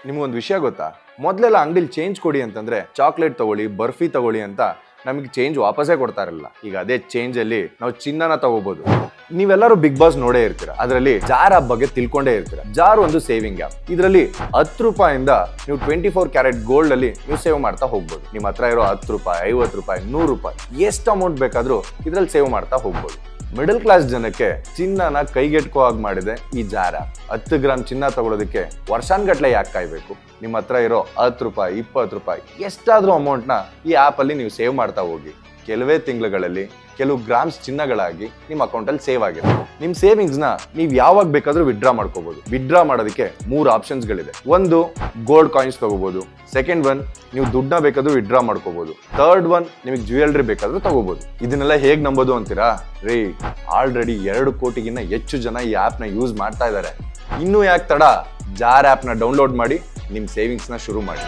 ನಿಮ್ಗೊಂದು ವಿಷಯ ಗೊತ್ತಾ, ಮೊದಲೆಲ್ಲ ಅಂಗಡಿಲಿ ಚೇಂಜ್ ಕೊಡಿ ಅಂತಂದ್ರೆ ಚಾಕ್ಲೇಟ್ ತಗೊಳ್ಳಿ, ಬರ್ಫಿ ತಗೊಳ್ಳಿ ಅಂತ ನಮಗೆ ಚೇಂಜ್ ವಾಪಸೇ ಕೊಡ್ತಾ ಇರಲಿಲ್ಲ. ಈಗ ಅದೇ ಚೇಂಜ್ ಅಲ್ಲಿ ನಾವು ಚಿನ್ನನ ತಗೋಬಹುದು. ನೀವೆಲ್ಲರೂ ಬಿಗ್ ಬಾಸ್ ನೋಡೇ ಇರ್ತೀರಾ. ಅದರಲ್ಲಿ ಜಾರ್ ಆಪ್ ಬಗ್ಗೆ ತಿಳ್ಕೊಂಡೇ ಇರ್ತೀರಾ. ಜಾರ್ ಒಂದು ಸೇವಿಂಗ್ ಆಪ್. ಇದರಲ್ಲಿ 10 ರೂಪಾಯಿಂದ ನೀವು 24 ಕ್ಯಾರೆಟ್ ಗೋಲ್ಡ್ ಅಲ್ಲಿ ನೀವು ಸೇವ್ ಮಾಡ್ತಾ ಹೋಗ್ಬೋದು. ನಿಮ್ಮ ಹತ್ರ ಇರೋ 10 ರೂಪಾಯಿ, 50 ರೂಪಾಯಿ, 100 ರೂಪಾಯಿ ಎಷ್ಟು ಅಮೌಂಟ್ ಬೇಕಾದ್ರೂ ಇದ್ರಲ್ಲಿ ಸೇವ್ ಮಾಡ್ತಾ ಹೋಗ್ಬೋದು. ಮಿಡಲ್ ಕ್ಲಾಸ್ ಜನಕ್ಕೆ ಚಿನ್ನನ ಕೈಗೆಟ್ಕೋ ಹಾಗೆ ಮಾಡಿದೆ ಈ ಜಾರ್ ಆಪ್. 10 ಗ್ರಾಮ್ ಚಿನ್ನ ತಗೊಳ್ಳೋದಕ್ಕೆ ವರ್ಷಾನ್ಗಟ್ಲೆ ಯಾಕೆ ಕಾಯ್ಬೇಕು? ನಿಮ್ಮ ಹತ್ರ ಇರೋ 10 ರೂಪಾಯಿ, 20 ರೂಪಾಯಿ ಎಷ್ಟಾದ್ರೂ ಅಮೌಂಟ್ನ ಈ ಆಪ್ ಅಲ್ಲಿ ನೀವು ಸೇವ್ ಮಾಡ್ತಾ ಹೋಗಿ. ಕೆಲವೇ ತಿಂಗಳುಗಳಲ್ಲಿ ಕೆಲವು ಗ್ರಾಮ್ಸ್ ಚಿನ್ನಗಳಾಗಿ ನಿಮ್ಮ ಅಕೌಂಟಲ್ಲಿ ಸೇವ್ ಆಗಿದೆ. ನಿಮ್ಮ ಸೇವಿಂಗ್ಸ್ನ ನೀವು ಯಾವಾಗ ಬೇಕಾದ್ರೂ ವಿಡ್ರಾ ಮಾಡ್ಕೋಬಹುದು. ವಿಡ್ರಾ ಮಾಡೋದಕ್ಕೆ 3 ಆಪ್ಷನ್ಸ್ಗಳಿದೆ. ಒಂದು, ಗೋಲ್ಡ್ ಕಾಯಿನ್ಸ್ ತಗೋಬಹುದು. ಸೆಕೆಂಡ್ ಒನ್, ನೀವು ದುಡ್ಡನ್ನ ಬೇಕಾದ್ರೂ ವಿಡ್ರಾ ಮಾಡ್ಕೋಬಹುದು. ಥರ್ಡ್ ಒನ್, ನಿಮಗೆ ಜ್ಯುವೆಲ್ರಿ ಬೇಕಾದ್ರೂ ತಗೋಬಹುದು. ಇದನ್ನೆಲ್ಲ ಹೇಗ್ ನಂಬೋದು ಅಂತೀರಾ? ಆಲ್ರೆಡಿ 2 ಕೋಟಿಗಿನ್ನ ಹೆಚ್ಚು ಜನ ಈ ಆಪ್ನ ಯೂಸ್ ಮಾಡ್ತಾ ಇದ್ದಾರೆ. ಇನ್ನೂ ಯಾಕೆ ತಡ? ಜಾರ್ ಆಪ್ನ ಡೌನ್ಲೋಡ್ ಮಾಡಿ ನಿಮ್ಮ ಸೇವಿಂಗ್ಸ್ನ ಶುರು ಮಾಡಿ.